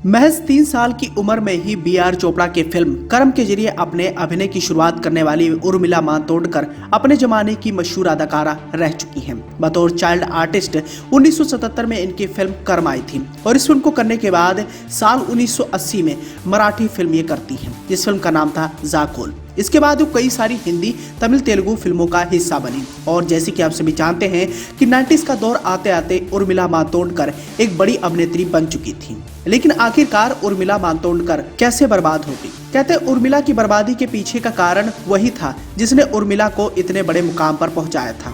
महज 3 साल की उम्र में ही बी.आर. चोपड़ा के फिल्म कर्म के जरिए अपने अभिनय की शुरुआत करने वाली उर्मिला मातोंडकर अपने जमाने की मशहूर अदाकारा रह चुकी हैं। बतौर चाइल्ड आर्टिस्ट 1977 में इनकी फिल्म कर्म आई थी और इस फिल्म को करने के बाद साल 1980 में मराठी फिल्म ये करती हैं, जिस फिल्म का नाम था जाकोल। इसके बाद वो कई सारी हिंदी, तमिल, तेलुगु फिल्मों का हिस्सा बनी और जैसे कि आप सभी जानते हैं कि 90s का दौर आते आते उर्मिला मातोंडकर एक बड़ी अभिनेत्री बन चुकी थी। लेकिन आखिरकार उर्मिला मातोंडकर कैसे बर्बाद हो गई? कहते हैं उर्मिला की बर्बादी के पीछे का कारण वही था जिसने उर्मिला को इतने बड़े मुकाम पर पहुंचाया था।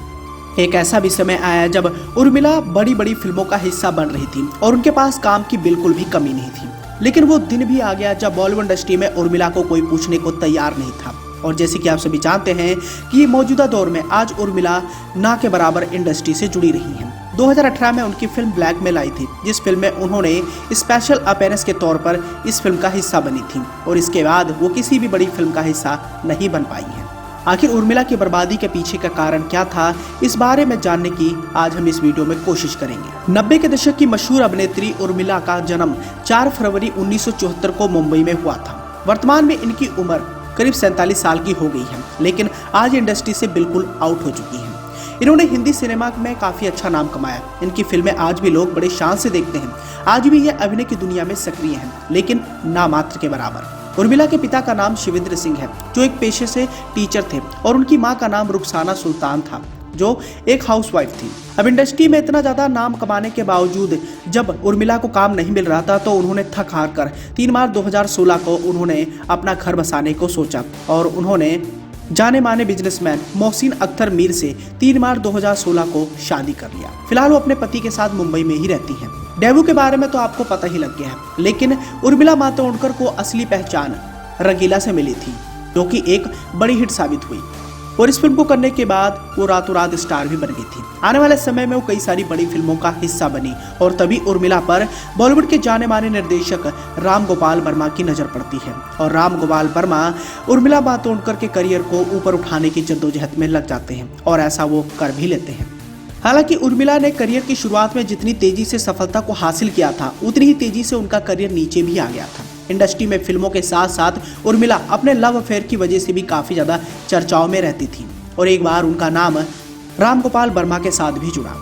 एक ऐसा भी समय आया जब उर्मिला बड़ी बड़ी फिल्मों का हिस्सा बन रही थी और उनके पास काम की बिल्कुल भी कमी नहीं थी। लेकिन वो दिन भी आ गया जब बॉलीवुड इंडस्ट्री में उर्मिला को कोई पूछने को तैयार नहीं था। और जैसे कि आप सभी जानते हैं कि मौजूदा दौर में आज उर्मिला ना के बराबर इंडस्ट्री से जुड़ी रही हैं। 2018 में उनकी फिल्म ब्लैकमेल आई थी, जिस फिल्म में उन्होंने स्पेशल अपीयरेंस के तौर पर इस फिल्म का हिस्सा बनी थी और इसके बाद वो किसी भी बड़ी फिल्म का हिस्सा नहीं बन पाई हैं। आखिर उर्मिला की बर्बादी के पीछे का कारण क्या था, इस बारे में जानने की आज हम इस वीडियो में कोशिश करेंगे। 90 के दशक की मशहूर अभिनेत्री उर्मिला का जन्म 4 फरवरी 1974 को मुंबई में हुआ था। वर्तमान में इनकी उम्र करीब 47 साल की हो गई है, लेकिन आज इंडस्ट्री से बिल्कुल आउट हो चुकी है। इन्होंने हिंदी सिनेमा में काफी अच्छा नाम कमाया। इनकी फिल्में आज भी लोग बड़े शान से देखते हैं। आज भी ये अभिनय की दुनिया में सक्रिय हैं, लेकिन नामात्र के बराबर। उर्मिला के पिता का नाम शिवेंद्र सिंह है, जो एक पेशे से टीचर थे, और उनकी मां का नाम रुखसाना सुल्तान था, जो एक हाउसवाइफ थी। अब इंडस्ट्री में इतना ज्यादा नाम कमाने के बावजूद जब उर्मिला को काम नहीं मिल रहा था तो उन्होंने थक हार कर 3 मार्च 2016 को उन्होंने अपना घर बसाने को सोचा और उन्होंने जाने माने बिजनेसमैन मोहसिन अख्तर मीर से 3 मार्च 2016 को शादी कर लिया। फिलहाल वो अपने पति के साथ मुंबई में ही रहती हैं। डेब्यू के बारे में तो आपको पता ही लग गया है, लेकिन उर्मिला मातोंडकर को असली पहचान रंगीला से मिली थी, जो कि एक बड़ी हिट साबित हुई और इस फिल्म को करने के बाद वो रातों रात स्टार भी बन गई थी। आने वाले समय में वो कई सारी बड़ी फिल्मों का हिस्सा बनी और तभी उर्मिला पर बॉलीवुड के जाने माने निर्देशक राम गोपाल वर्मा की नजर पड़ती है और राम गोपाल वर्मा उर्मिला मातोंडकर के करियर को ऊपर उठाने की जद्दोजहद में लग जाते हैं और ऐसा वो कर भी लेते हैं। हालांकि उर्मिला ने करियर की शुरुआत में जितनी तेजी से सफलता को हासिल किया था, उतनी ही तेजी से उनका करियर नीचे भी आ गया था। इंडस्ट्री में फिल्मों के साथ साथ उर्मिला अपने लव अफेयर की वजह से भी काफी ज्यादा चर्चाओं में रहती थी और एक बार उनका नाम राम गोपाल वर्मा के साथ भी जुड़ा।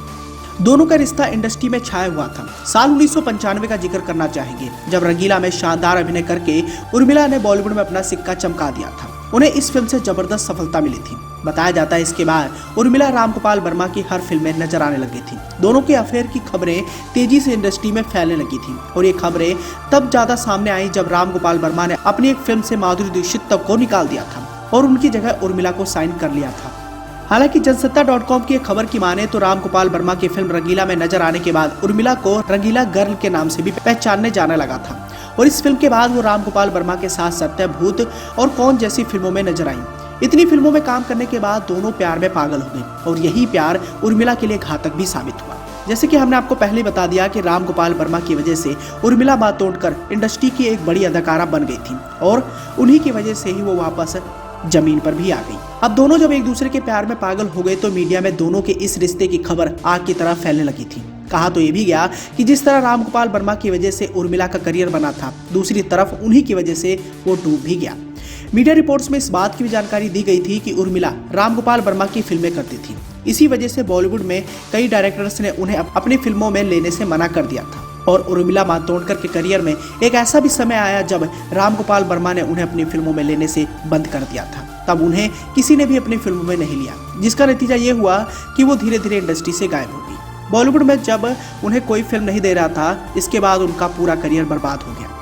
दोनों का रिश्ता इंडस्ट्री में छाया हुआ था। साल 1995 का जिक्र करना चाहेंगे, जब रंगीला में शानदार अभिनय करके उर्मिला ने बॉलीवुड में अपना सिक्का चमका दिया था। उन्हें इस फिल्म से जबरदस्त सफलता मिली थी। बताया जाता है इसके बाद उर्मिला राम गोपाल वर्मा की हर फिल्म में नजर आने लगी थी। दोनों के अफेयर की खबरें तेजी से इंडस्ट्री में फैलने लगी थी और ये खबरें तब ज्यादा सामने आई जब राम गोपाल वर्मा ने अपनी एक फिल्म से माधुरी दीक्षित तक को निकाल दिया था और उनकी जगह उर्मिला को साइन कर लिया था। हालांकि जनसत्ता.com की एक खबर की माने तो राम गोपाल वर्मा की फिल्म रंगीला में नजर आने के बाद उर्मिला को रंगीला गर्ल के नाम से भी पहचानने जाने लगा था और इस फिल्म के बाद वो राम गोपाल वर्मा के साथ सत्यभूत और कौन जैसी फिल्मों में नजर आई। इतनी फिल्मों में काम करने के बाद दोनों प्यार में पागल हो गए और यही प्यार उर्मिला के लिए घातक भी साबित हुआ। जैसे कि हमने आपको पहले बता दिया कि राम गोपाल वर्मा की वजह से उर्मिला मातोंडकर इंडस्ट्री की एक बड़ी अदाकारा बन गई थी और उन्हीं की वजह से ही वो वापस जमीन पर भी आ गई। अब दोनों जब एक दूसरे के प्यार में पागल हो गए तो मीडिया में दोनों के इस रिश्ते की खबर आग की तरह फैलने लगी थी। कहा तो ये भी गया कि जिस तरह राम गोपाल वर्मा की वजह से उर्मिला का करियर बना था, दूसरी तरफ उन्हीं की वजह से वो डूब भी गया। मीडिया रिपोर्ट्स में इस बात की भी जानकारी दी गई थी कि उर्मिला राम गोपाल वर्मा की फिल्में करती थी। इसी वजह से बॉलीवुड में कई डायरेक्टर्स ने उन्हें अपनी फिल्मों में लेने से मना कर दिया था और उर्मिला मातोंडकर के करियर में एक ऐसा भी समय आया जब राम गोपाल वर्मा ने उन्हें अपनी फिल्मों में लेने से बंद कर दिया था। तब उन्हें किसी ने भी अपनी फिल्मों में नहीं लिया, जिसका नतीजा ये हुआ कि वो धीरे धीरे इंडस्ट्री से गायब हो गई। बॉलीवुड में जब उन्हें कोई फिल्म नहीं दे रहा था, इसके बाद उनका पूरा करियर बर्बाद हो गया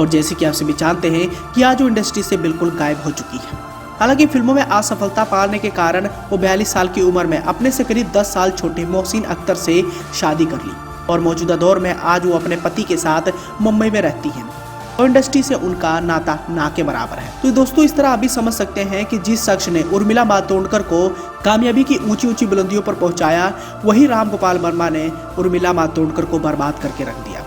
और जैसे कि आप सभी जानते हैं कि आज वो इंडस्ट्री से बिल्कुल गायब हो चुकी है। हालांकि फिल्मों में असफलता पाने के कारण वो 42 साल की उम्र में अपने से करीब 10 साल छोटे मोहसिन अख्तर से शादी कर ली और मौजूदा दौर में आज वो अपने पति के साथ मुंबई में रहती हैं और इंडस्ट्री से उनका नाता ना के बराबर है। तो दोस्तों, इस तरह आप भी समझ सकते हैं कि जिस शख्स ने उर्मिला मातोंडकर को कामयाबी की ऊंची ऊंची बुलंदियों पर पहुंचाया, वही राम गोपाल वर्मा ने उर्मिला मातोंडकर को बर्बाद करके रख दिया।